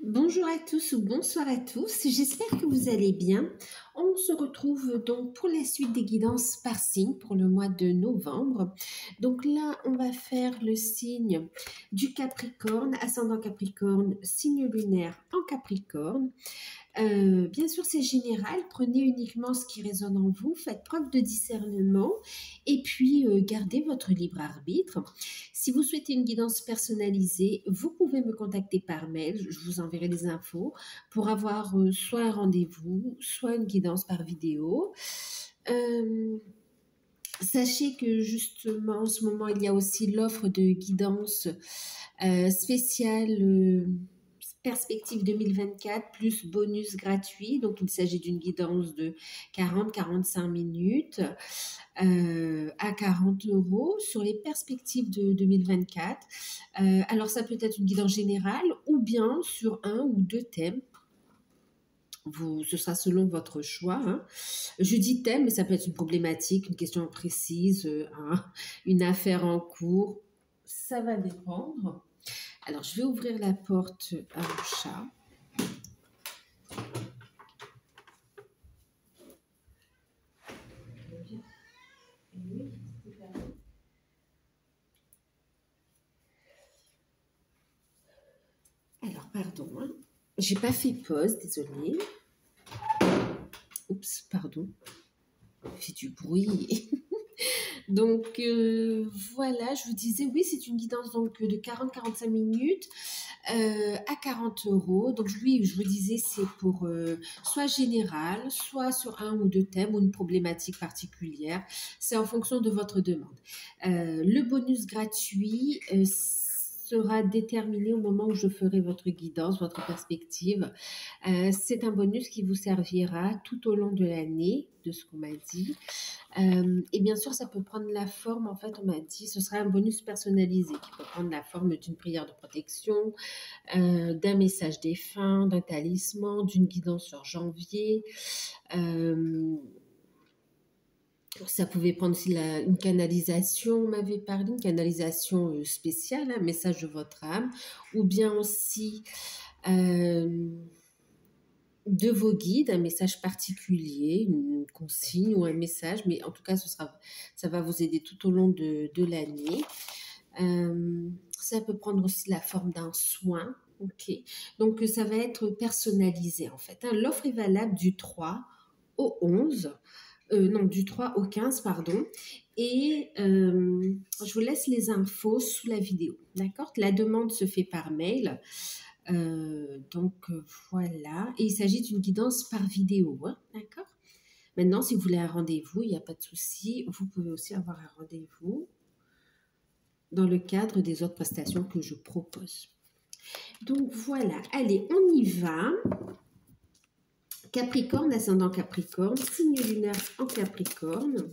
Bonjour à tous ou bonsoir à tous, j'espère que vous allez bien. On se retrouve donc pour la suite des guidances par signe pour le mois de novembre. Donc là, on va faire le signe du Capricorne, ascendant Capricorne, signe lunaire en Capricorne. Bien sûr, c'est général. Prenez uniquement ce qui résonne en vous. Faites preuve de discernement et puis gardez votre libre arbitre. Si vous souhaitez une guidance personnalisée, vous pouvez me contacter par mail. Je vous enverrai les infos pour avoir soit un rendez-vous, soit une guidance par vidéo. Sachez que justement, en ce moment, il y a aussi l'offre de guidance spéciale Perspective 2024 plus bonus gratuit. Donc, il s'agit d'une guidance de 40-45 minutes à 40 € sur les perspectives de 2024. Alors, ça peut être une guidance générale ou bien sur un ou deux thèmes. Ce sera selon votre choix. Hein. Je dis thème, mais ça peut être une problématique, une question précise, une affaire en cours. Ça va dépendre. Alors, je vais ouvrir la porte à mon chat. Alors, pardon, hein. J'ai pas fait pause, désolée. Oups, pardon. Il fait du bruit. Donc, voilà, je vous disais, oui, c'est une guidance donc, de 40-45 minutes à 40 €. Donc, oui, je vous disais, c'est pour soit général, soit sur un ou deux thèmes ou une problématique particulière. C'est en fonction de votre demande. Le bonus gratuit sera déterminé au moment où je ferai votre guidance, votre perspective. C'est un bonus qui vous servira tout au long de l'année, de ce qu'on m'a dit. Et bien sûr, ça peut prendre la forme, en fait, on m'a dit, ce sera un bonus personnalisé qui peut prendre la forme d'une prière de protection, d'un message défunt, d'un talisman, d'une guidance sur janvier. Ça pouvait prendre aussi une canalisation, on m'avait parlé, une canalisation spéciale, un message de votre âme, ou bien aussi de vos guides, un message particulier, une consigne ou un message, mais en tout cas, ça va vous aider tout au long de l'année. Ça peut prendre aussi la forme d'un soin, ok. Donc, ça va être personnalisé en fait. Hein. L'offre est valable du 3 au 11. Non, du 3 au 15, pardon. Et je vous laisse les infos sous la vidéo, d'accord? La demande se fait par mail. Voilà. Et il s'agit d'une guidance par vidéo, hein, d'accord? Maintenant, si vous voulez un rendez-vous, il n'y a pas de souci. Vous pouvez aussi avoir un rendez-vous dans le cadre des autres prestations que je propose. Donc voilà, allez, on y va. Capricorne, ascendant Capricorne, signe lunaire en Capricorne.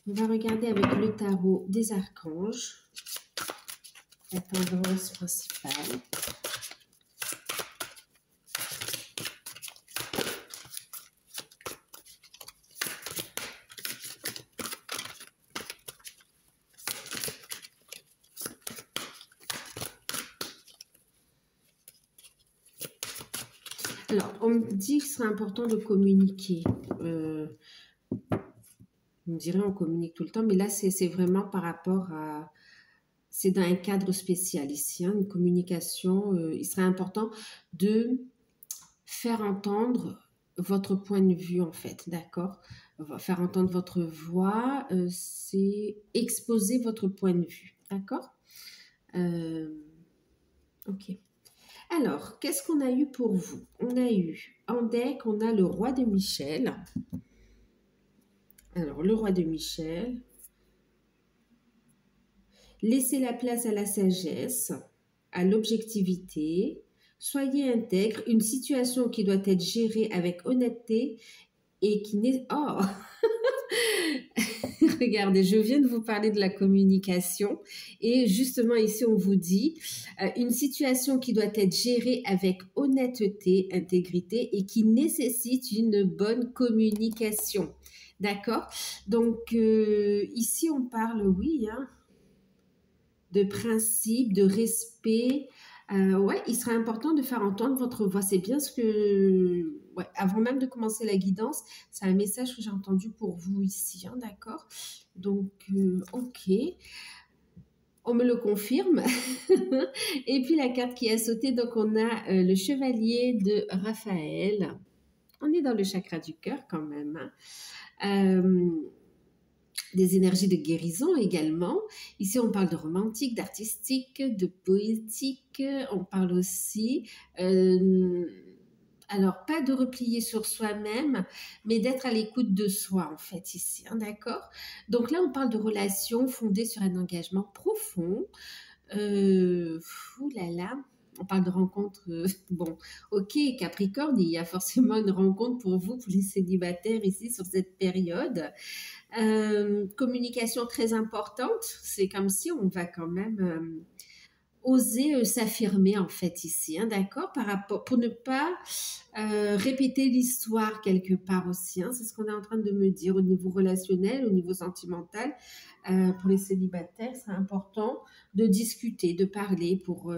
On va regarder avec le tarot des archanges, la tendance principale. Alors, on me dit que ce serait important de communiquer. On me dirait on communique tout le temps, mais là, c'est vraiment par rapport à... C'est dans un cadre spécial ici, hein, une communication. Il serait important de faire entendre votre point de vue, en fait, d'accord? Faire entendre votre voix, c'est exposer votre point de vue, d'accord? Ok. Alors, qu'est-ce qu'on a eu pour vous? On a eu, en deck, on a le roi de Michel. Alors, le roi de Michel. Laissez la place à la sagesse, à l'objectivité. Soyez intègre. Une situation qui doit être gérée avec honnêteté et qui n'est... Oh Regardez, je viens de vous parler de la communication et justement ici on vous dit une situation qui doit être gérée avec honnêteté, intégrité et qui nécessite une bonne communication. D'accord? Donc ici on parle, oui, hein, de principe, de respect. Ouais, il sera important de faire entendre votre voix. C'est bien ce que... Ouais, avant même de commencer la guidance, c'est un message que j'ai entendu pour vous ici, hein, d'accord? Donc, ok, on me le confirme. Et puis la carte qui a sauté, donc on a le chevalier de Raphaël. On est dans le chakra du cœur quand même, hein. Des énergies de guérison également. Ici, on parle de romantique, d'artistique, de poétique. On parle aussi, alors pas de replier sur soi-même, mais d'être à l'écoute de soi en fait ici, hein, d'accord? Donc là, on parle de relations fondées sur un engagement profond. Ouh là là. On parle de rencontres. Bon, ok, Capricorne, il y a forcément une rencontre pour vous, pour les célibataires ici sur cette période. Communication très importante. C'est comme si on va quand même oser s'affirmer en fait ici, hein, d'accord, par rapport pour ne pas répéter l'histoire quelque part aussi. Hein, c'est ce qu'on est en train de me dire au niveau relationnel, au niveau sentimental. Pour les célibataires, c'est important de discuter, de parler pour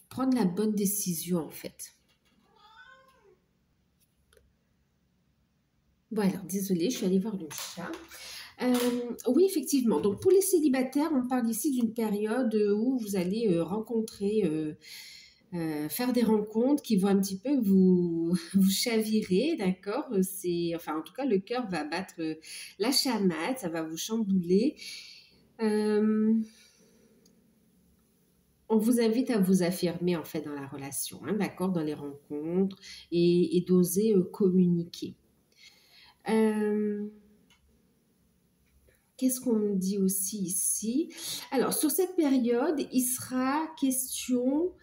prendre la bonne décision en fait. Voilà, désolée, je suis allée voir le chat. Oui, effectivement. Donc, pour les célibataires, on parle ici d'une période où vous allez rencontrer, faire des rencontres qui vont un petit peu vous chavirer, d'accord? C'est, enfin, en tout cas, le cœur va battre la chamade, ça va vous chambouler. On vous invite à vous affirmer en fait dans la relation, hein, d'accord, dans les rencontres et d'oser communiquer. Qu'est-ce qu'on me dit aussi ici? Alors, sur cette période, il sera question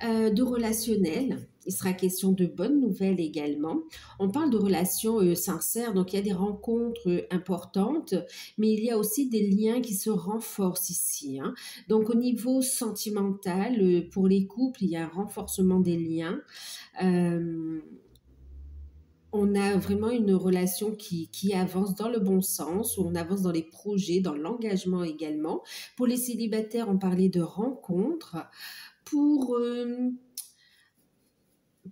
de relationnel. Il sera question de bonnes nouvelles également. On parle de relations sincères, donc il y a des rencontres importantes, mais il y a aussi des liens qui se renforcent ici, hein. Donc, au niveau sentimental, pour les couples, il y a un renforcement des liens. On a vraiment une relation qui avance dans le bon sens, où on avance dans les projets, dans l'engagement également. Pour les célibataires, on parlait de rencontres. Pour, euh,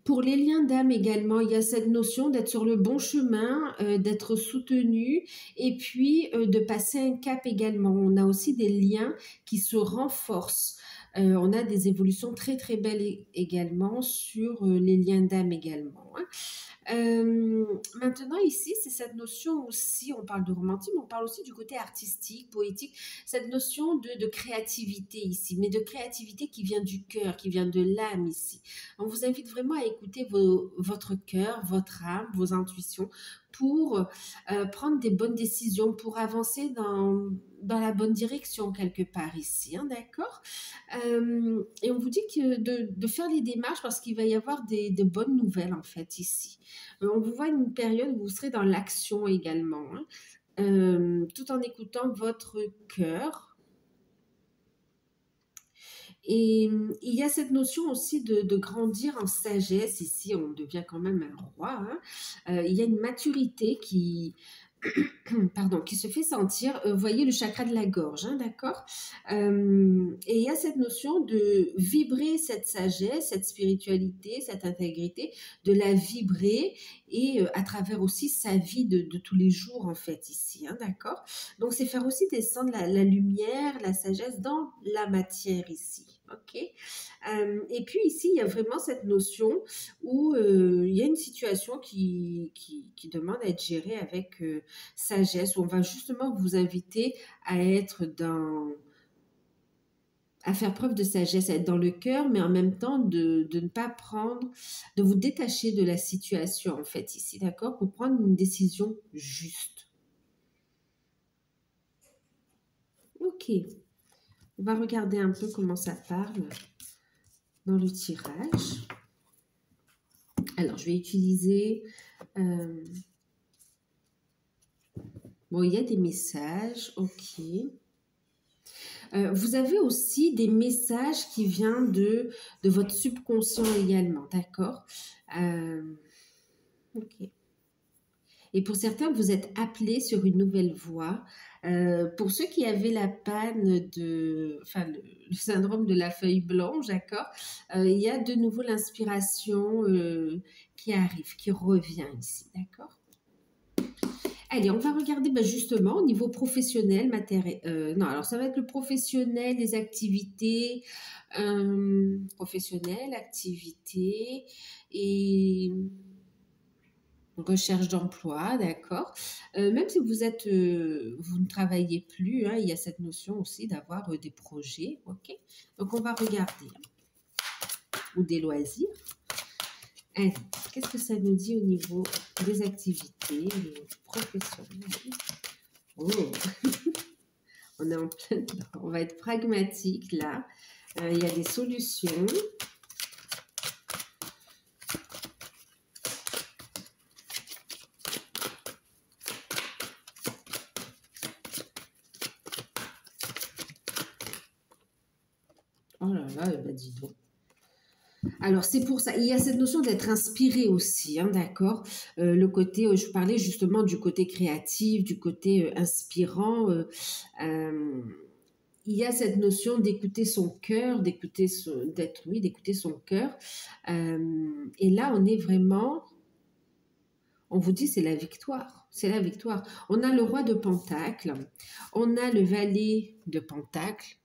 pour les liens d'âme également, il y a cette notion d'être sur le bon chemin, d'être soutenu et puis de passer un cap également. On a aussi des liens qui se renforcent. On a des évolutions très très belles également sur les liens d'âme également, hein. Maintenant ici, c'est cette notion aussi, on parle de romantisme, on parle aussi du côté artistique, poétique, cette notion de créativité ici, mais de créativité qui vient du cœur, qui vient de l'âme ici. On vous invite vraiment à écouter votre cœur, votre âme, vos intuitions pour prendre des bonnes décisions, pour avancer dans la bonne direction quelque part ici, hein, d'accord? Et on vous dit que de faire les démarches parce qu'il va y avoir de bonnes nouvelles en fait ici. On vous voit une période où vous serez dans l'action également, hein, tout en écoutant votre cœur. Et il y a cette notion aussi de grandir en sagesse. Ici, on devient quand même un roi, hein. Il y a une maturité pardon, qui se fait sentir. Vous voyez le chakra de la gorge, hein, d'accord? Et il y a cette notion de vibrer cette sagesse, cette spiritualité, cette intégrité, de la vibrer et à travers aussi sa vie de tous les jours, en fait, ici, hein, d'accord? Donc, c'est faire aussi descendre la lumière, la sagesse dans la matière ici. Ok. Et puis ici, il y a vraiment cette notion où il y a une situation qui demande à être gérée avec sagesse, où on va justement vous inviter à être à faire preuve de sagesse, à être dans le cœur, mais en même temps de ne pas prendre, de vous détacher de la situation en fait ici, d'accord, pour prendre une décision juste. Ok, on va regarder un peu comment ça parle dans le tirage. Alors, je vais utiliser... bon, il y a des messages, ok. Vous avez aussi des messages qui viennent de votre subconscient également, d'accord? Ok. Et pour certains, vous êtes appelés sur une nouvelle voie. Pour ceux qui avaient la panne enfin, le syndrome de la feuille blanche, d'accord, il y a de nouveau l'inspiration qui arrive, qui revient ici, d'accord. Allez, on va regarder justement au niveau professionnel, non, alors ça va être le professionnel, les activités, professionnel, activités et recherche d'emploi, d'accord. Même si vous ne travaillez plus, hein, il y a cette notion aussi d'avoir des projets, ok. Donc on va regarder, ou des loisirs. Allez, qu'est-ce que ça nous dit au niveau des activités professionnelles? Oh, on est en plein dedans. On va être pragmatique là. Il y a des solutions. Oh là là, dis donc. Alors, c'est pour ça. Il y a cette notion d'être inspiré aussi, hein, d'accord. Le côté, je parlais justement du côté créatif, du côté inspirant. Il y a cette notion d'écouter son cœur, d'écouter son cœur. Et là, on est vraiment, on vous dit, c'est la victoire. C'est la victoire. On a le roi de Pentacle, on a le valet de Pentacle,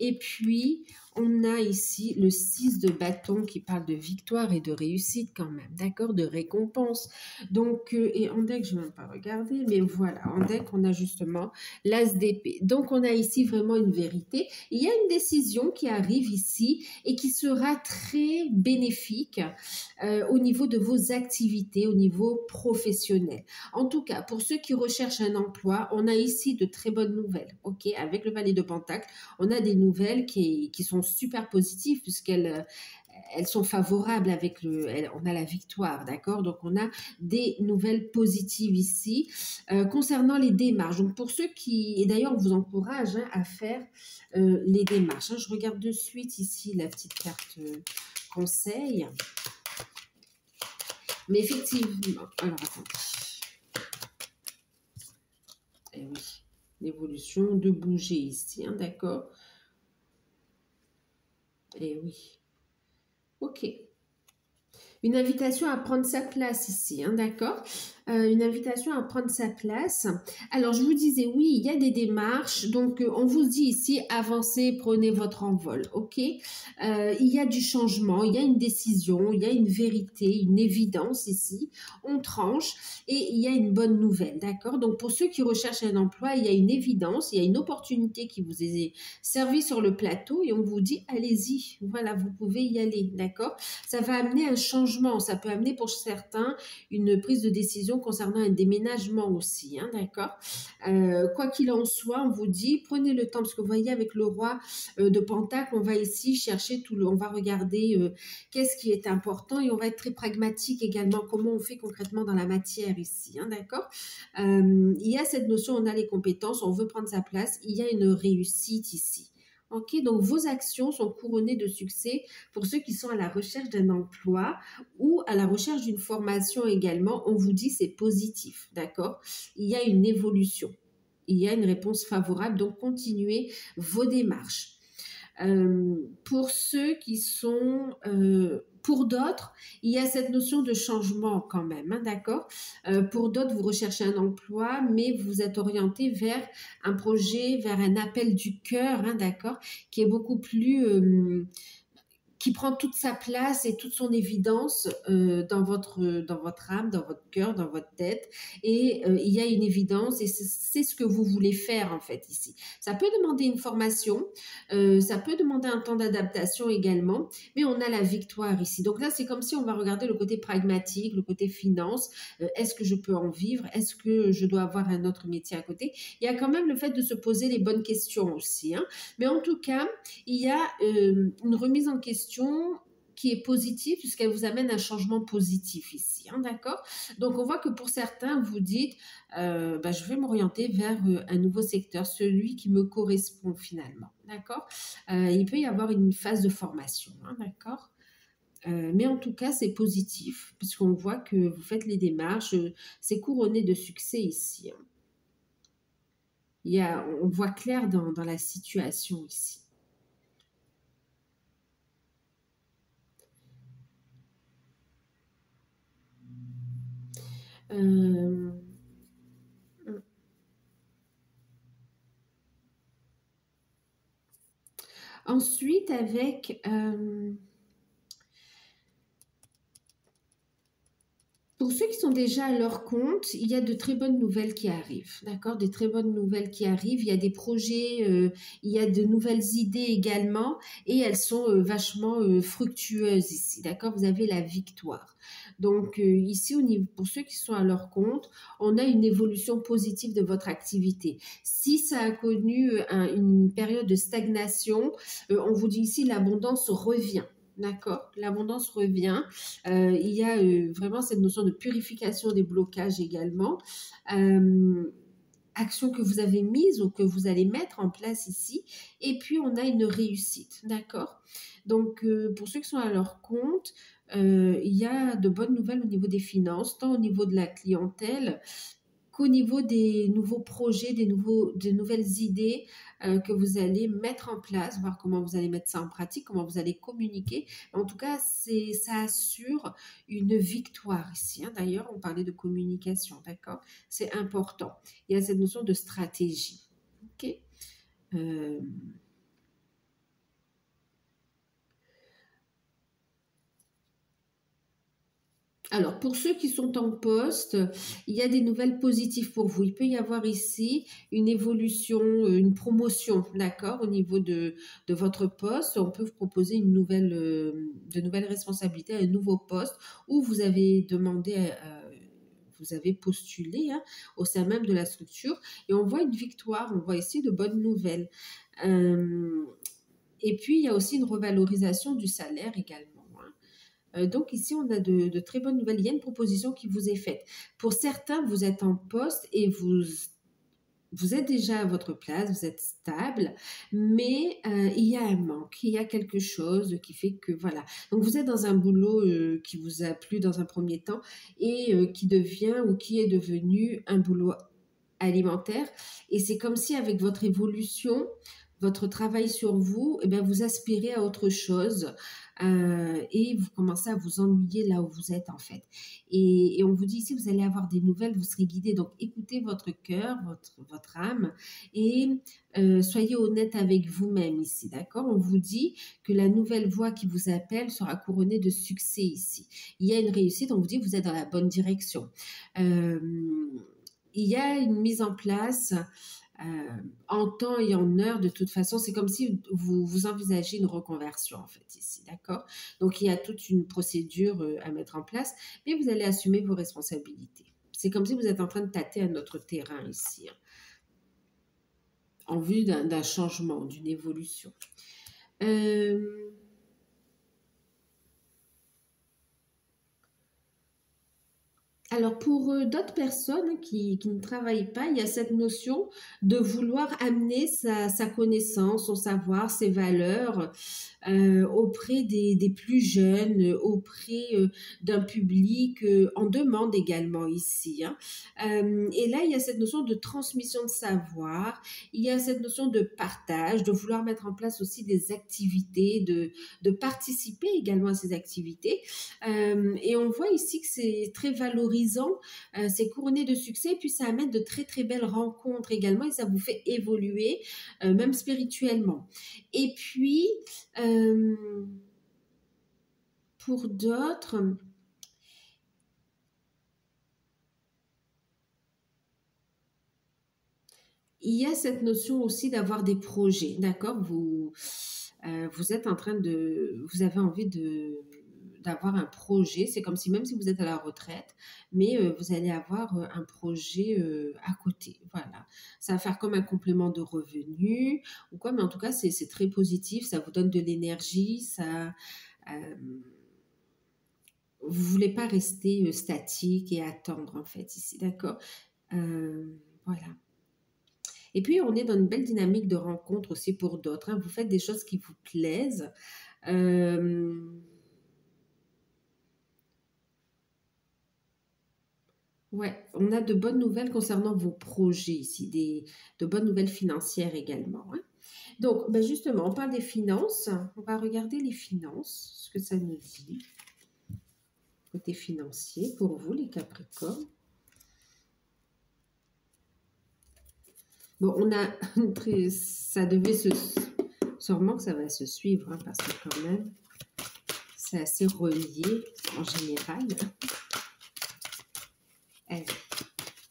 et puis on a ici le 6 de bâton qui parle de victoire et de réussite quand même, d'accord, de récompense. Donc, et en deck, je ne vais même pas regarder, mais voilà, en deck, on a justement l'as d'épée. Donc, on a ici vraiment une vérité. Il y a une décision qui arrive ici et qui sera très bénéfique au niveau de vos activités, au niveau professionnel. En tout cas, pour ceux qui recherchent un emploi, on a ici de très bonnes nouvelles, ok. Avec le valet de Pentacle, on a des nouvelles qui sont super positives puisqu'elles elles sont favorables on a la victoire, d'accord. Donc on a des nouvelles positives ici concernant les démarches. Donc pour ceux et d'ailleurs on vous encourage à faire les démarches. Je regarde de suite ici la petite carte conseil. Mais effectivement, alors attendez. Eh oui, l'évolution de bouger ici, hein, d'accord. Eh oui. Ok. Une invitation à prendre sa place ici, hein, d'accord. Une invitation à prendre sa place. Alors, je vous disais, oui, il y a des démarches. Donc, on vous dit ici, avancez, prenez votre envol, ok. Il y a du changement, il y a une décision, il y a une vérité, une évidence ici. On tranche et il y a une bonne nouvelle, d'accord. Donc, pour ceux qui recherchent un emploi, il y a une évidence, il y a une opportunité qui vous est servie sur le plateau et on vous dit, allez-y, voilà, vous pouvez y aller, d'accord. Ça va amener un changement. Ça peut amener pour certains une prise de décision concernant un déménagement aussi, hein, d'accord. Quoi qu'il en soit, on vous dit, prenez le temps, parce que vous voyez avec le roi de Pentacle, on va ici chercher on va regarder qu'est-ce qui est important et on va être très pragmatique également, comment on fait concrètement dans la matière ici, hein, d'accord. Il y a cette notion, on a les compétences, on veut prendre sa place, il y a une réussite ici. Ok, donc vos actions sont couronnées de succès pour ceux qui sont à la recherche d'un emploi ou à la recherche d'une formation également. On vous dit c'est positif, d'accord. Il y a une évolution, il y a une réponse favorable, donc continuez vos démarches. Pour ceux qui sont... pour d'autres, il y a cette notion de changement quand même, hein, d'accord. Pour d'autres, vous recherchez un emploi, mais vous êtes orienté vers un projet, vers un appel du cœur, hein, d'accord, qui est beaucoup plus... qui prend toute sa place et toute son évidence dans votre âme, dans votre cœur, dans votre tête. Et il y a une évidence et c'est ce que vous voulez faire en fait ici. Ça peut demander une formation, ça peut demander un temps d'adaptation également, mais on a la victoire ici. Donc là, c'est comme si on va regarder le côté pragmatique, le côté finance. Est-ce que je peux en vivre? Est-ce que je dois avoir un autre métier à côté? Il y a quand même le fait de se poser les bonnes questions aussi, hein. Mais en tout cas, il y a une remise en question qui est positive puisqu'elle vous amène un changement positif ici, hein, d'accord. Donc on voit que pour certains vous dites je vais m'orienter vers un nouveau secteur, celui qui me correspond finalement, d'accord. Il peut y avoir une phase de formation, hein, d'accord. Mais en tout cas, c'est positif, puisqu'on voit que vous faites les démarches. C'est couronné de succès ici, hein. On voit clair dans la situation ici. Euh, ensuite, avec... pour ceux qui sont déjà à leur compte, il y a de très bonnes nouvelles qui arrivent, d'accord? Des très bonnes nouvelles qui arrivent. Il y a des projets, il y a de nouvelles idées également, et elles sont vachement fructueuses ici, d'accord? Vous avez la victoire. Donc ici, pour ceux qui sont à leur compte, on a une évolution positive de votre activité. Si ça a connu une période de stagnation, on vous dit ici l'abondance revient. D'accord, l'abondance revient. Il y a vraiment cette notion de purification des blocages également. Action que vous avez mise ou que vous allez mettre en place ici. Et puis, on a une réussite. D'accord. Donc, pour ceux qui sont à leur compte, il y a de bonnes nouvelles au niveau des finances, tant au niveau de la clientèle qu'au niveau des nouveaux projets, de nouvelles idées que vous allez mettre en place, voir comment vous allez mettre ça en pratique, comment vous allez communiquer. En tout cas, ça assure une victoire ici, hein. D'ailleurs, on parlait de communication, d'accord? C'est important. Il y a cette notion de stratégie. OK? Euh, Alors, pour ceux qui sont en poste, il y a des nouvelles positives pour vous. Il peut y avoir ici une évolution, une promotion, d'accord, au niveau de votre poste. On peut vous proposer de nouvelles responsabilités, un nouveau poste où vous avez demandé, vous avez postulé, hein, au sein même de la structure. Et on voit une victoire, on voit ici de bonnes nouvelles. Euh, et puis, il y a aussi une revalorisation du salaire également, hein. Donc ici, on a de très bonnes nouvelles. Il y a une proposition qui vous est faite. Pour certains, vous êtes en poste et vous êtes déjà à votre place, vous êtes stable, mais il y a un manque, il y a quelque chose qui fait que voilà. Donc vous êtes dans un boulot qui vous a plu dans un premier temps et qui devient ou qui est devenu un boulot alimentaire. Et c'est comme si avec votre évolution, votre travail sur vous, eh bien, vous aspirez à autre chose et vous commencez à vous ennuyer là où vous êtes en fait. Et on vous dit ici, vous allez avoir des nouvelles, vous serez guidé. Donc écoutez votre cœur, votre âme et soyez honnête avec vous-même ici, d'accord? On vous dit que la nouvelle voie qui vous appelle sera couronnée de succès ici. Il y a une réussite, on vous dit que vous êtes dans la bonne direction. Euh, il y a une mise en place en temps et en heure. De toute façon, c'est comme si vous envisagez une reconversion en fait ici, d'accord? Donc il y a toute une procédure à mettre en place, mais vous allez assumer vos responsabilités. C'est comme si vous êtes en train de tâter un autre terrain ici, hein, en vue d'un changement, d'une évolution. Euh, Alors, pour d'autres personnes qui ne travaillent pas, il y a cette notion de vouloir amener sa connaissance, son savoir, ses valeurs auprès des plus jeunes, auprès d'un public en demande également ici, hein. Et là, il y a cette notion de transmission de savoir, il y a cette notion de partage, de vouloir mettre en place aussi des activités, de participer également à ces activités. Et on voit ici que c'est très valorisant, c'est couronné de succès, et puis ça amène de très très belles rencontres également, et ça vous fait évoluer, même spirituellement. Et puis, pour d'autres, il y a cette notion aussi d'avoir des projets, d'accord? Vous êtes en train vous avez envie d'avoir un projet. C'est comme si même si vous êtes à la retraite, mais vous allez avoir un projet à côté. Voilà. Ça va faire comme un complément de revenu ou quoi, mais en tout cas, c'est très positif. Ça vous donne de l'énergie. Euh, vous voulez pas rester statique et attendre en fait ici, d'accord? Voilà. Et puis, on est dans une belle dynamique de rencontre aussi pour d'autres, hein. Vous faites des choses qui vous plaisent. Euh, Ouais, on a de bonnes nouvelles concernant vos projets ici, de bonnes nouvelles financières également, hein. Donc, ben justement, on parle des finances. On va regarder les finances, ce que ça nous dit. Côté financier, pour vous, les Capricornes. Bon, on a ça devait sûrement que ça va se suivre, hein, parce que quand même, c'est assez relié en général. Allez,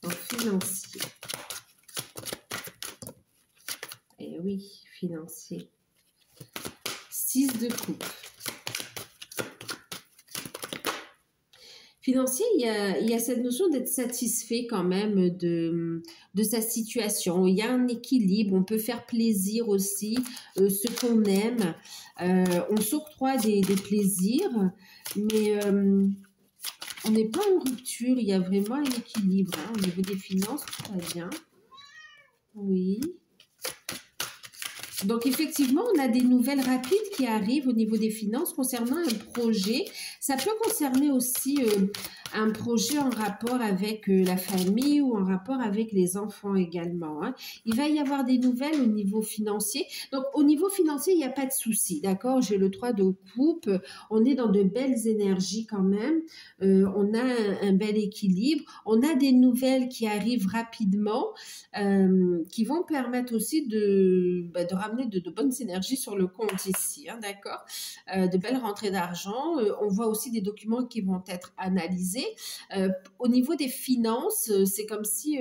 en financier. Eh oui, financier. 6 de coupe. Financier, il y a cette notion d'être satisfait quand même de sa situation. Il y a un équilibre, on peut faire plaisir aussi, ce qu'on aime. On s'octroie des plaisirs, mais on n'est pas en rupture, il y a vraiment un équilibre, hein, au niveau des finances, tout va bien. Oui. Donc, effectivement, on a des nouvelles rapides qui arrivent au niveau des finances concernant un projet. Ça peut concerner aussi un projet en rapport avec la famille ou en rapport avec les enfants également, hein. Il va y avoir des nouvelles au niveau financier. Donc, au niveau financier, il n'y a pas de souci, d'accord? J'ai le 3 de coupe. On est dans de belles énergies quand même. On a un bel équilibre. On a des nouvelles qui arrivent rapidement, qui vont permettre aussi de ramener de bonnes énergies sur le compte ici, hein, d'accord? De belles rentrées d'argent. On voit aussi des documents qui vont être analysés. Au niveau des finances, c'est comme si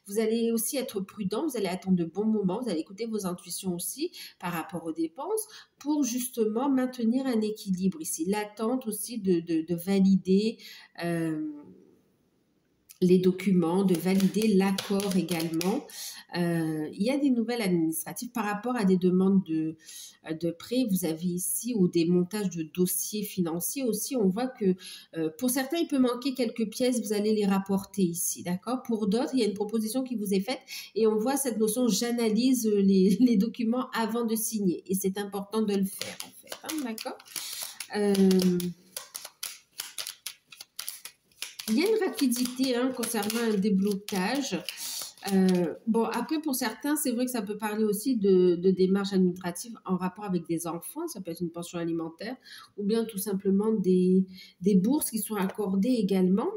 vous allez aussi être prudent, vous allez attendre de bons moments, vous allez écouter vos intuitions aussi par rapport aux dépenses pour justement maintenir un équilibre ici. L'attente aussi de valider les documents, de valider l'accord également. Il y a des nouvelles administratives par rapport à des demandes de prêt. Vous avez ici ou des montages de dossiers financiers aussi. On voit que pour certains, il peut manquer quelques pièces. Vous allez les rapporter ici, d'accord? Pour d'autres, il y a une proposition qui vous est faite et on voit cette notion, j'analyse les documents avant de signer. Et c'est important de le faire, en fait, hein, d'accord? Il y a une rapidité, hein, concernant un déblocage. Bon, après, pour certains, c'est vrai que ça peut parler aussi de démarches administratives en rapport avec des enfants. Ça peut être une pension alimentaire ou bien tout simplement des bourses qui sont accordées également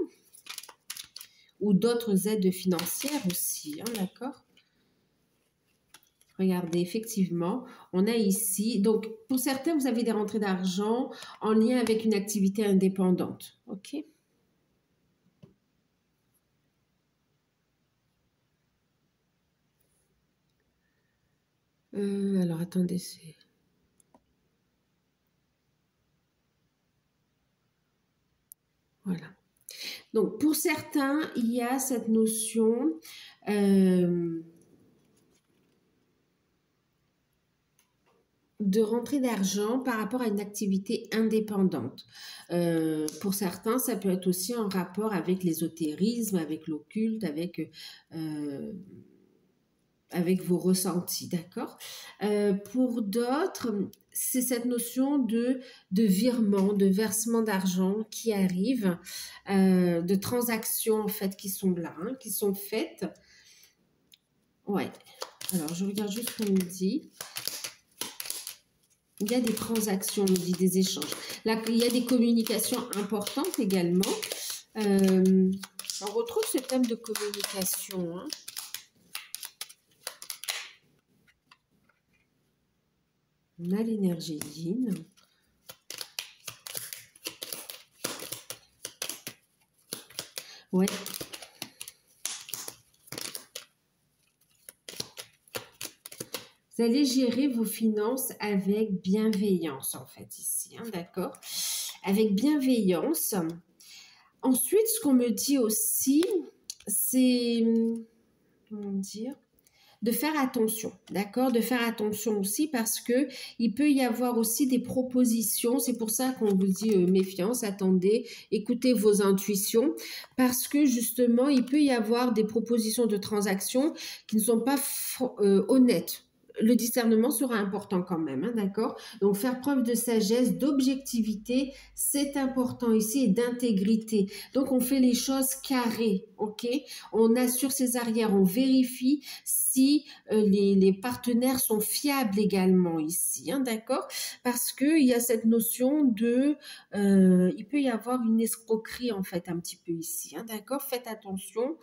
ou d'autres aides financières aussi, hein, d'accord? Regardez, effectivement, on a ici, donc pour certains, vous avez des rentrées d'argent en lien avec une activité indépendante, ok? Alors, attendez, c'est... Voilà. Donc, pour certains, il y a cette notion de rentrée d'argent par rapport à une activité indépendante. Pour certains, ça peut être aussi en rapport avec l'ésotérisme, avec l'occulte, avec vos ressentis, d'accord? Pour d'autres, c'est cette notion de virement, de versement d'argent qui arrive, de transactions en fait qui sont là, hein, qui sont faites. Ouais. Alors, je regarde juste ce qu'on me dit. Il y a des transactions, on me dit des échanges. Là, il y a des communications importantes également. On retrouve ce thème de communication, hein. On a l'énergie yin. Ouais. Vous allez gérer vos finances avec bienveillance, en fait, ici, hein, d'accord? Avec bienveillance. Ensuite, ce qu'on me dit aussi, c'est, comment dire, de faire attention, d'accord? De faire attention aussi parce que il peut y avoir aussi des propositions. C'est pour ça qu'on vous dit méfiance, attendez, écoutez vos intuitions parce que justement, il peut y avoir des propositions de transactions qui ne sont pas honnêtes. le discernement sera important quand même, hein, d'accord? Donc, faire preuve de sagesse, d'objectivité, c'est important ici, et d'intégrité. Donc, on fait les choses carrées, ok? On assure ses arrières, on vérifie si les partenaires sont fiables également ici, hein, d'accord? Parce qu'il y a cette notion de... il peut y avoir une escroquerie, en fait, un petit peu ici, hein, d'accord? Faites attention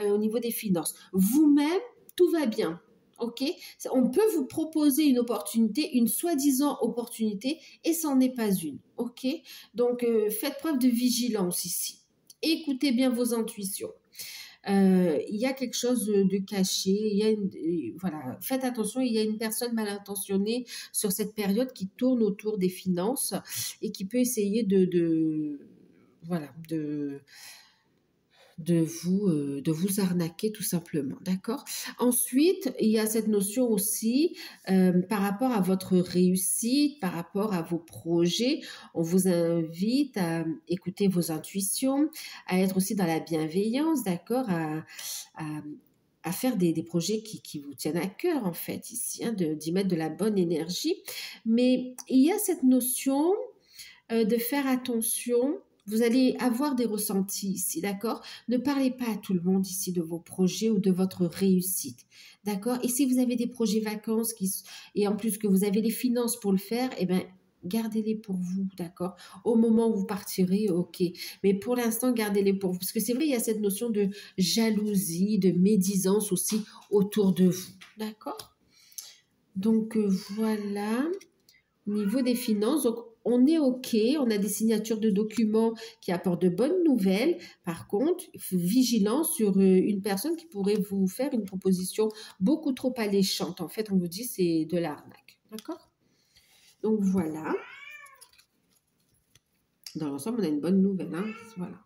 au niveau des finances. Vous-même, tout va bien. Ok, on peut vous proposer une opportunité, une soi-disant opportunité, et ce n'en est pas une. Ok, donc faites preuve de vigilance ici. Écoutez bien vos intuitions. Il y a quelque chose de caché. Voilà, faites attention. Il y a une personne mal intentionnée sur cette période qui tourne autour des finances et qui peut essayer voilà, de vous arnaquer tout simplement, d'accord? Ensuite, il y a cette notion aussi par rapport à votre réussite, par rapport à vos projets. On vous invite à écouter vos intuitions, à être aussi dans la bienveillance, d'accord? À faire des projets qui vous tiennent à cœur, en fait, ici, hein, d'y mettre de la bonne énergie. Mais il y a cette notion de faire attention. Vous allez avoir des ressentis ici, d'accord? Ne parlez pas à tout le monde ici de vos projets ou de votre réussite, d'accord? Et si vous avez des projets vacances et en plus que vous avez les finances pour le faire, eh bien, gardez-les pour vous, d'accord? Au moment où vous partirez, ok. Mais pour l'instant, gardez-les pour vous. Parce que c'est vrai, il y a cette notion de jalousie, de médisance aussi autour de vous, d'accord? Donc, voilà. Au niveau des finances, donc on est OK, on a des signatures de documents qui apportent de bonnes nouvelles. Par contre, vigilant sur une personne qui pourrait vous faire une proposition beaucoup trop alléchante. En fait, on vous dit c'est de l'arnaque. D'accord? Donc voilà. Dans l'ensemble, on a une bonne nouvelle, hein? Voilà.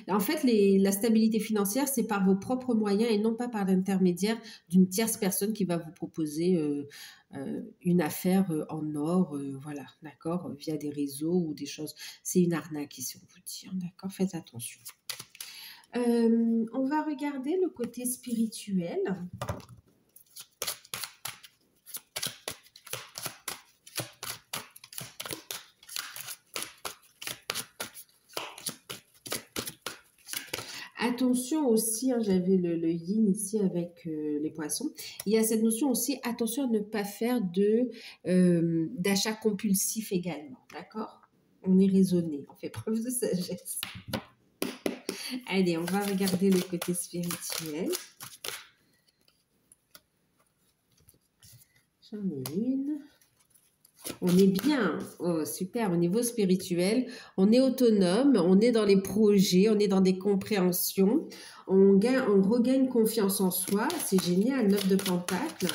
En fait, la stabilité financière, c'est par vos propres moyens et non pas par l'intermédiaire d'une tierce personne qui va vous proposer une affaire en or, voilà, d'accord, via des réseaux ou des choses. C'est une arnaque ici, on vous dit, hein, d'accord, faites attention. On va regarder le côté spirituel. Attention aussi, hein, j'avais le yin ici avec les poissons. Il y a cette notion aussi, attention à ne pas faire d'achat compulsif également, d'accord? On est raisonné, on fait preuve de sagesse. Allez, on va regarder le côté spirituel. J'en ai une. On est bien, oh, super, au niveau spirituel, on est autonome, on est dans les projets, on est dans des compréhensions, on regagne confiance en soi, c'est génial, 9 de Pentacle.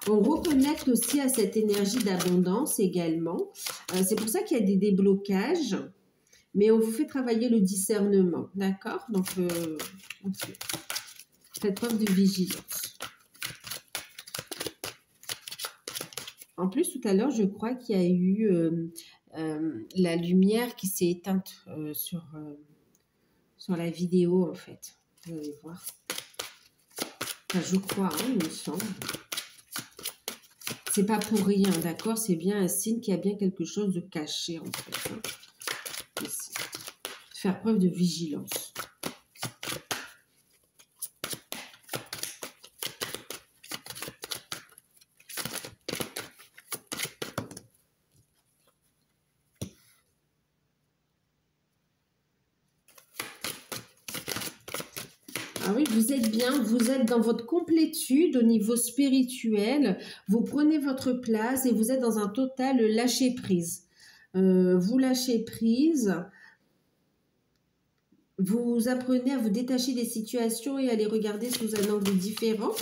On reconnecte aussi à cette énergie d'abondance également. C'est pour ça qu'il y a des déblocages, mais on vous fait travailler le discernement, d'accord? Donc, faites preuve de vigilance. En plus, tout à l'heure, je crois qu'il y a eu la lumière qui s'est éteinte sur la vidéo, en fait. Vous allez voir. Enfin, je crois, hein, il me semble. C'est pas pour rien, d'accord? C'est bien un signe qu'il y a bien quelque chose de caché, en fait. Hein, ici. Faire preuve de vigilance. Ah oui, vous êtes bien, vous êtes dans votre complétude au niveau spirituel, vous prenez votre place et vous êtes dans un total lâcher-prise. Vous lâchez prise, vous apprenez à vous détacher des situations et à les regarder sous un angle différent.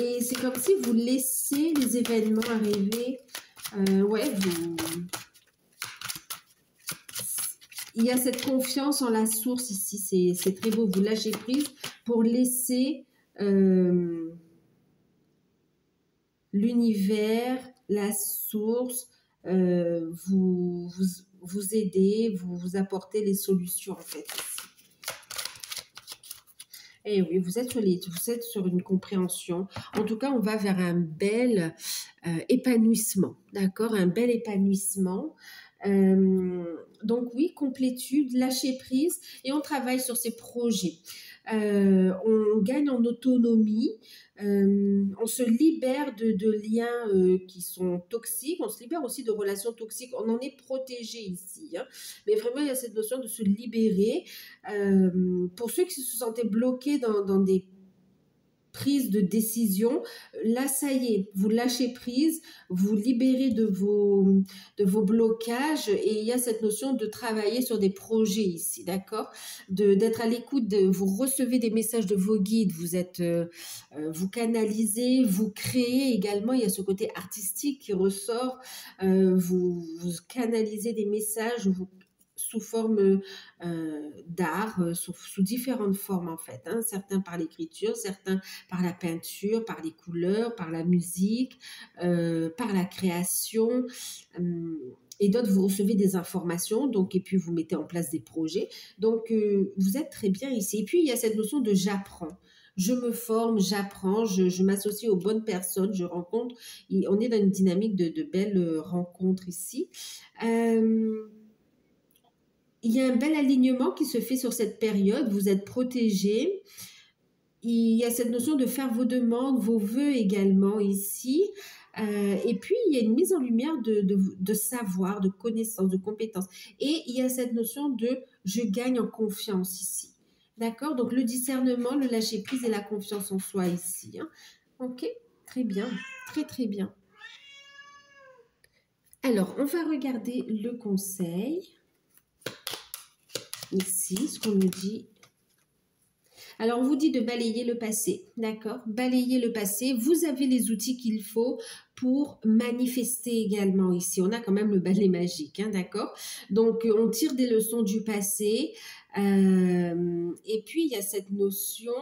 Et c'est comme si vous laissez les événements arriver. Il y a cette confiance en la source ici, c'est très beau, vous lâchez prise pour laisser l'univers, la source, vous aider, vous apporter les solutions en fait. Eh oui, vous êtes sur une compréhension. En tout cas, on va vers un bel épanouissement, d'accord? Un bel épanouissement. Euh, donc oui, complétude, lâcher prise et on travaille sur ces projets. On gagne en autonomie, on se libère de liens qui sont toxiques, on se libère aussi de relations toxiques, on en est protégé ici, hein. Mais vraiment, il y a cette notion de se libérer. Pour ceux qui se sentaient bloqués dans des prise de décision, là, ça y est, vous lâchez prise, vous libérez de vos blocages et il y a cette notion de travailler sur des projets ici, d'accord? D'être à l'écoute, vous recevez des messages de vos guides, vous canalisez, vous créez également, il y a ce côté artistique qui ressort, vous canalisez des messages, sous forme d'art, sous différentes formes en fait, hein. Certains par l'écriture, certains par la peinture, par les couleurs, par la musique, par la création. Et d'autres, vous recevez des informations, donc, et puis vous mettez en place des projets. Donc, vous êtes très bien ici. Et puis, il y a cette notion de j'apprends. Je me forme, j'apprends, je m'associe aux bonnes personnes, je rencontre. On est dans une dynamique de belles rencontres ici. Il y a un bel alignement qui se fait sur cette période. Vous êtes protégé. Il y a cette notion de faire vos demandes, vos vœux également ici. Et puis, il y a une mise en lumière de savoir, de connaissance, de compétences. Et il y a cette notion de je gagne en confiance ici. D'accord? Donc, le discernement, le lâcher-prise et la confiance en soi ici, hein. Ok? Très bien. Très, très bien. Alors, on va regarder le conseil. Ici, ce qu'on nous dit. Alors, on vous dit de balayer le passé, d'accord? Balayer le passé. Vous avez les outils qu'il faut pour manifester également ici. On a quand même le balai magique, hein, d'accord? Donc, on tire des leçons du passé. Et puis, il y a cette notion...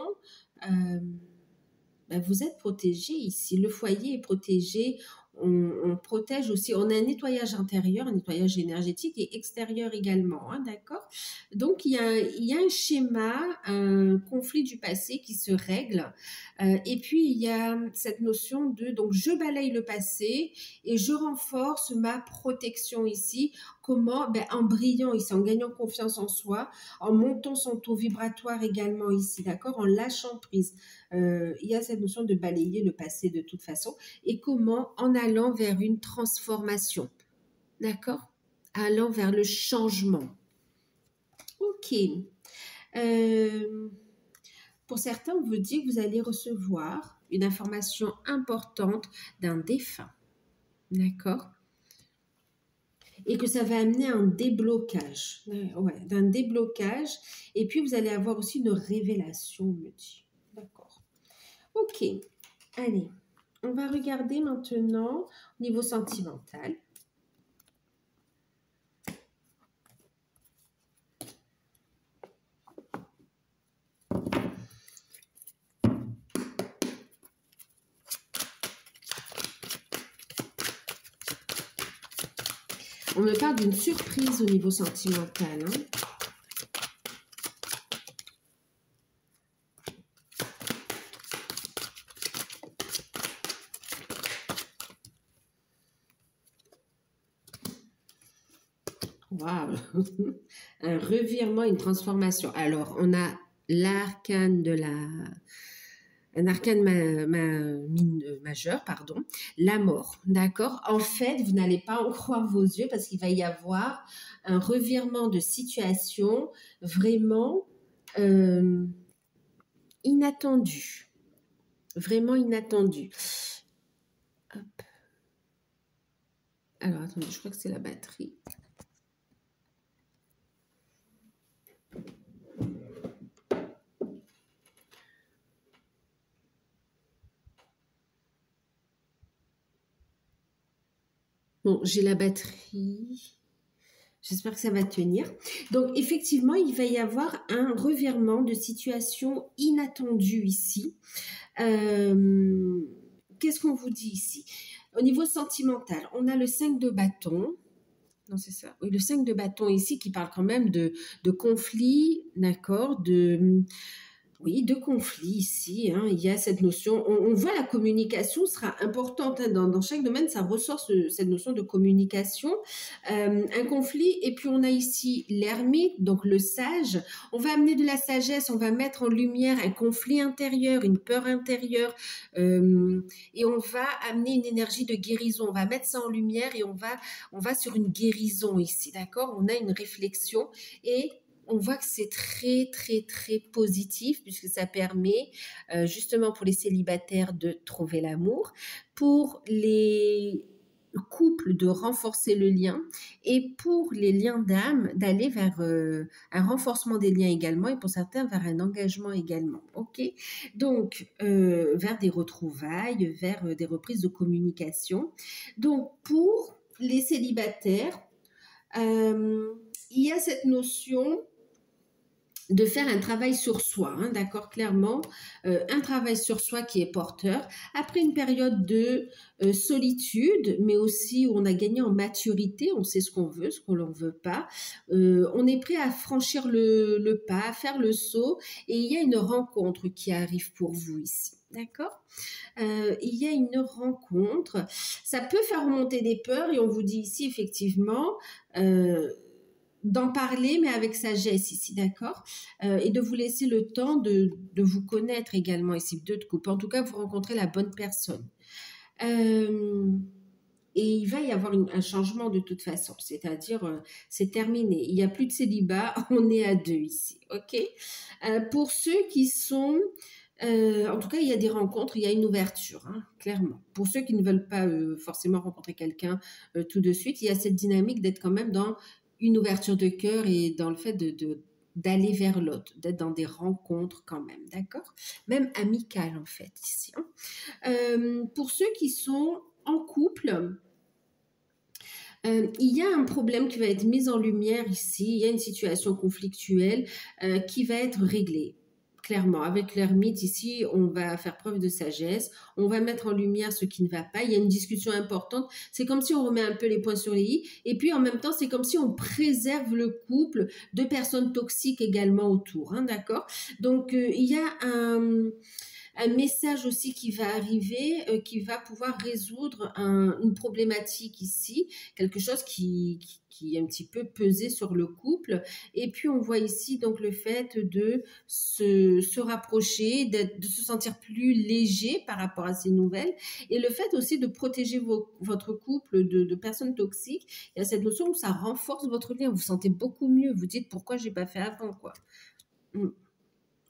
vous êtes protégé ici. Le foyer est protégé. On protège aussi. On a un nettoyage intérieur, un nettoyage énergétique et extérieur également, hein, d'accord? Donc, il y a un schéma, un conflit du passé qui se règle. Et puis, il y a cette notion de, donc, je balaye le passé et je renforce ma protection ici. Comment? En brillant ici, en gagnant confiance en soi, en montant son taux vibratoire également ici, d'accord? En lâchant prise. Il y a cette notion de balayer le passé de toute façon. Et comment? En allant vers une transformation. D'accord? Allant vers le changement. Ok. Pour certains, on vous dit que vous allez recevoir une information importante d'un défunt. D'accord? Et que ça va amener un déblocage. Ouais, d'un déblocage. Et puis, vous allez avoir aussi une révélation, on me dit. D'accord. Ok. Allez. On va regarder maintenant au niveau sentimental. On me parle d'une surprise au niveau sentimental, hein. Waouh! Un revirement, une transformation. Alors, on a l'arcane de la... Un arcane majeur, pardon, la mort, d'accord? En fait, vous n'allez pas en croire vos yeux parce qu'il va y avoir un revirement de situation vraiment inattendu. Vraiment inattendu. Hop. Alors, attendez, je crois que c'est la batterie. Bon, j'ai la batterie. J'espère que ça va tenir. Donc, effectivement, il va y avoir un revirement de situation inattendue ici. Qu'est-ce qu'on vous dit ici? Au niveau sentimental, on a le 5 de bâton. Non, c'est ça. Oui, le 5 de bâton ici qui parle quand même de conflit, d'accord, Oui, de conflit ici, hein, il y a cette notion, on voit la communication sera importante hein, dans chaque domaine, ça ressort cette notion de communication. Un conflit, et puis on a ici l'ermite, donc le sage. On va amener de la sagesse, on va mettre en lumière un conflit intérieur, une peur intérieure, et on va amener une énergie de guérison. On va mettre ça en lumière et on va sur une guérison ici, d'accord? On a une réflexion et on voit que c'est très, très, très positif puisque ça permet justement pour les célibataires de trouver l'amour, pour les couples de renforcer le lien et pour les liens d'âme d'aller vers un renforcement des liens également et pour certains vers un engagement également. Ok, donc vers des retrouvailles, vers des reprises de communication. Donc pour les célibataires, il y a cette notion de faire un travail sur soi, hein, d'accord, clairement, un travail sur soi qui est porteur. Après une période de solitude, mais aussi où on a gagné en maturité, on sait ce qu'on veut, ce qu'on ne veut pas, on est prêt à franchir le pas, à faire le saut, et il y a une rencontre qui arrive pour vous ici. D'accord, il y a une rencontre. Ça peut faire remonter des peurs, et on vous dit ici, effectivement, d'en parler, mais avec sagesse ici, d'accord, et de vous laisser le temps de vous connaître également ici, de couple. En tout cas, vous rencontrez la bonne personne. Et il va y avoir un changement de toute façon, c'est-à-dire c'est terminé. Il n'y a plus de célibat, on est à deux ici, ok. Pour ceux qui sont... en tout cas, il y a des rencontres, il y a une ouverture, hein, clairement. Pour ceux qui ne veulent pas forcément rencontrer quelqu'un tout de suite, il y a cette dynamique d'être quand même dans une ouverture de cœur et dans le fait d'aller vers l'autre, d'être dans des rencontres quand même, d'accord? Même amicales en fait ici. Hein. Pour ceux qui sont en couple, il y a un problème qui va être mis en lumière ici, il y a une situation conflictuelle qui va être réglée. Clairement, avec l'ermite ici, on va faire preuve de sagesse, on va mettre en lumière ce qui ne va pas, il y a une discussion importante, c'est comme si on remet un peu les points sur les i, et puis en même temps, c'est comme si on préserve le couple de personnes toxiques également autour, hein, d'accord? Donc, il y a un message aussi qui va arriver, qui va pouvoir résoudre une problématique ici, quelque chose qui est un petit peu pesé sur le couple. Et puis on voit ici donc le fait de se rapprocher, de se sentir plus léger par rapport à ces nouvelles, et le fait aussi de protéger votre couple de personnes toxiques. Il y a cette notion où ça renforce votre lien, vous vous sentez beaucoup mieux, vous dites pourquoi j'ai pas fait avant, quoi.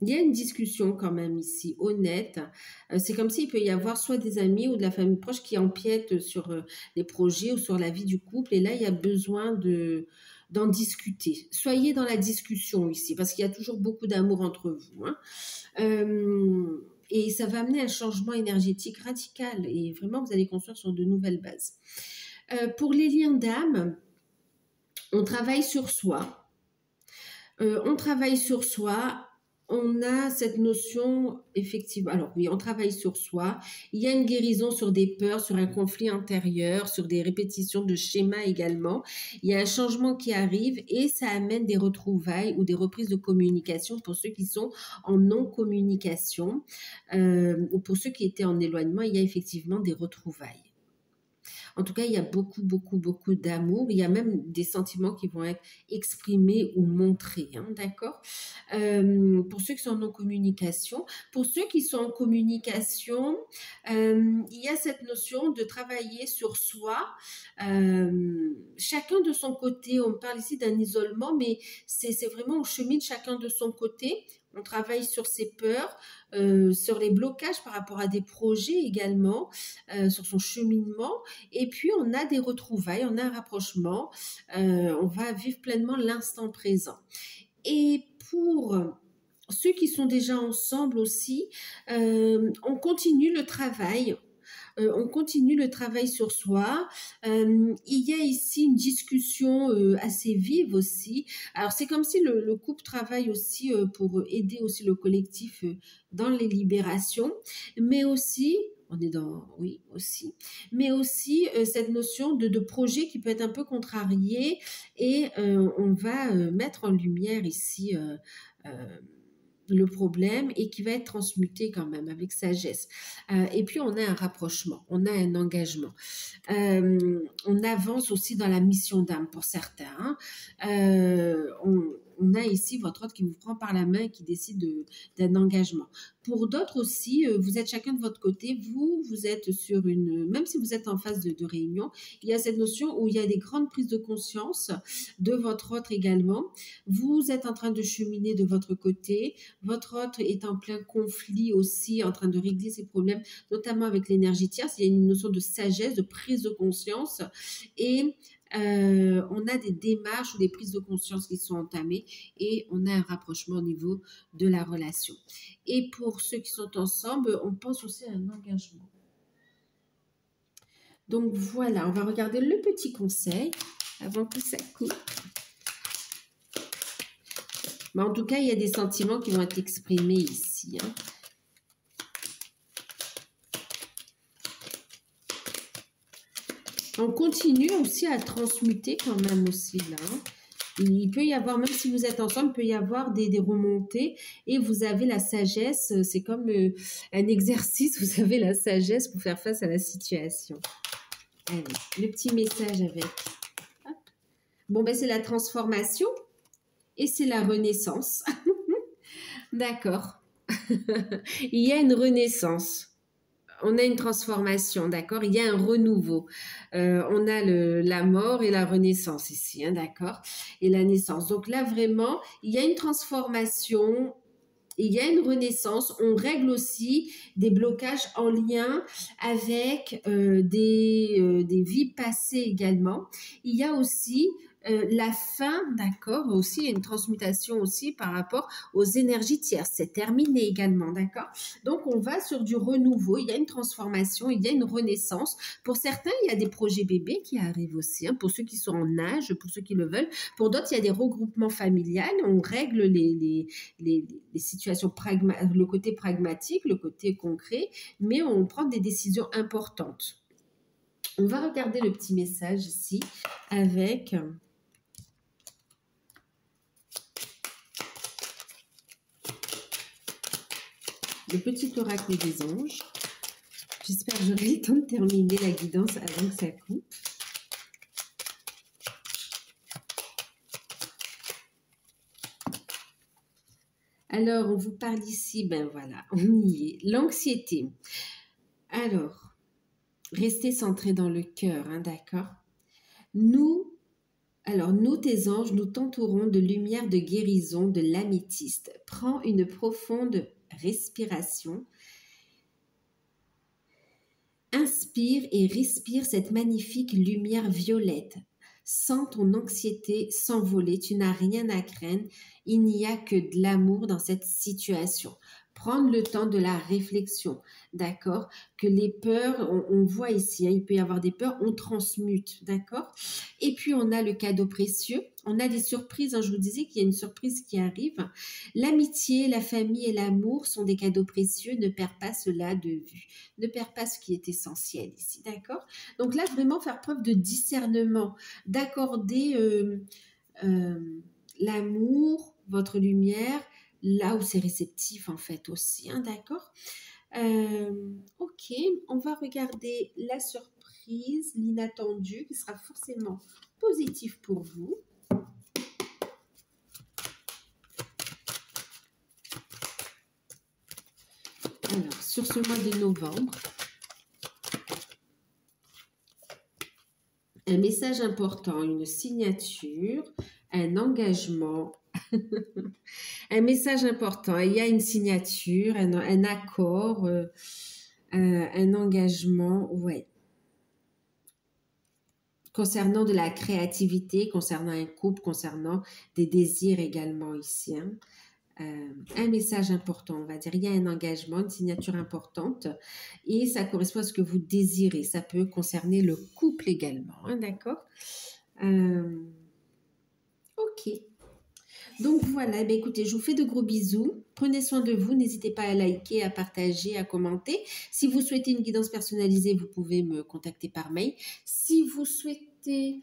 Il y a une discussion quand même ici, honnête. C'est comme s'il peut y avoir soit des amis ou de la famille proche qui empiètent sur les projets ou sur la vie du couple. Et là, il y a besoin d'en discuter. Soyez dans la discussion ici, parce qu'il y a toujours beaucoup d'amour entre vous. Hein. Et ça va amener un changement énergétique radical. Et vraiment, vous allez construire sur de nouvelles bases. Pour les liens d'âme, on travaille sur soi. On travaille sur soi. On a cette notion, effectivement, alors oui, on travaille sur soi, il y a une guérison sur des peurs, sur un conflit intérieur, sur des répétitions de schémas également, il y a un changement qui arrive et ça amène des retrouvailles ou des reprises de communication pour ceux qui sont en non-communication ou pour ceux qui étaient en éloignement, il y a effectivement des retrouvailles. En tout cas, il y a beaucoup, beaucoup, beaucoup d'amour. Il y a même des sentiments qui vont être exprimés ou montrés, hein, d'accord? Pour ceux qui sont en communication. Pour ceux qui sont en communication, il y a cette notion de travailler sur soi, chacun de son côté. On parle ici d'un isolement, mais c'est vraiment on chemine chacun de son côté. On travaille sur ses peurs, sur les blocages par rapport à des projets également, sur son cheminement. Et puis, on a des retrouvailles, on a un rapprochement, on va vivre pleinement l'instant présent. Et pour ceux qui sont déjà ensemble aussi, on continue le travail. On continue le travail sur soi. Il y a ici une discussion assez vive aussi. Alors, c'est comme si le couple travaille aussi pour aider aussi le collectif dans les libérations, mais aussi on est dans, oui, aussi, mais aussi cette notion de projet qui peut être un peu contrarié et on va mettre en lumière ici le problème et qui va être transmuté quand même avec sagesse. Et puis, on a un rapprochement, on a un engagement. On avance aussi dans la mission d'âme pour certains. Hein. On a ici votre autre qui vous prend par la main et qui décide d'un engagement. Pour d'autres aussi, vous êtes chacun de votre côté, vous êtes sur une, même si vous êtes en phase de réunion, il y a cette notion où il y a des grandes prises de conscience de votre autre également. Vous êtes en train de cheminer de votre côté, votre autre est en plein conflit aussi, en train de régler ses problèmes, notamment avec l'énergie tierce. Il y a une notion de sagesse, de prise de conscience et on a des démarches ou des prises de conscience qui sont entamées et on a un rapprochement au niveau de la relation. Et pour ceux qui sont ensemble, on pense aussi à un engagement. Donc voilà, on va regarder le petit conseil avant que ça coupe. Mais en tout cas, il y a des sentiments qui vont être exprimés ici. Hein. On continue aussi à transmuter quand même aussi là. Il peut y avoir, même si vous êtes ensemble, il peut y avoir des remontées et vous avez la sagesse. C'est comme un exercice, vous avez la sagesse pour faire face à la situation. Allez, le petit message avec. Hop. Bon, ben c'est la transformation et c'est la renaissance. D'accord. Il y a une renaissance. On a une transformation, d'accord? Il y a un renouveau. On a la mort et la renaissance ici, hein, d'accord? Et la naissance. Donc là, vraiment, il y a une transformation, il y a une renaissance. On règle aussi des blocages en lien avec des vies passées également. Il y a aussi la fin, d'accord, aussi il y a une transmutation aussi par rapport aux énergies tierces, c'est terminé également, d'accord. Donc on va sur du renouveau, il y a une transformation, il y a une renaissance. Pour certains, il y a des projets bébés qui arrivent aussi, hein, pour ceux qui sont en âge, pour ceux qui le veulent. Pour d'autres, il y a des regroupements familiales, on règle les situations, le côté pragmatique, le côté concret, mais on prend des décisions importantes. On va regarder le petit message ici avec le petit oracle des anges. J'espère que j'aurai le temps de terminer la guidance avant que ça coupe. Alors, on vous parle ici, ben voilà, on y est. L'anxiété. Alors, restez centrés dans le cœur, hein, d'accord? Nous, tes anges, nous t'entourons de lumière de guérison de l'améthyste. Prends une profonde respiration. Inspire et respire cette magnifique lumière violette. Sens ton anxiété s'envoler, tu n'as rien à craindre, il n'y a que de l'amour dans cette situation. Prendre le temps de la réflexion, d'accord? Que les peurs, on voit ici, hein, il peut y avoir des peurs, on transmute, d'accord? Et puis on a le cadeau précieux, on a des surprises, hein, je vous disais qu'il y a une surprise qui arrive. L'amitié, la famille et l'amour sont des cadeaux précieux, ne perds pas cela de vue. Ne perds pas ce qui est essentiel ici, d'accord? Donc là, vraiment faire preuve de discernement, d'accorder l'amour, votre lumière, là où c'est réceptif en fait aussi, hein, d'accord? Ok, on va regarder la surprise, l'inattendu, qui sera forcément positif pour vous. Alors, sur ce mois de novembre, un message important, une signature, un engagement, un message important. Il y a une signature, un accord, un engagement, ouais. Concernant de la créativité, concernant un couple, concernant des désirs également ici. Hein. Un message important, on va dire. Il y a un engagement, une signature importante et ça correspond à ce que vous désirez. Ça peut concerner le couple également, hein, d'accord? Ok. Donc voilà, ben écoutez, je vous fais de gros bisous. Prenez soin de vous. N'hésitez pas à liker, à partager, à commenter. Si vous souhaitez une guidance personnalisée, vous pouvez me contacter par mail. Si vous souhaitez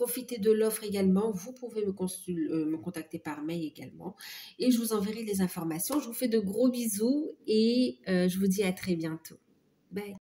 profitez de l'offre également. Vous pouvez me contacter par mail également et je vous enverrai les informations. Je vous fais de gros bisous et je vous dis à très bientôt. Bye.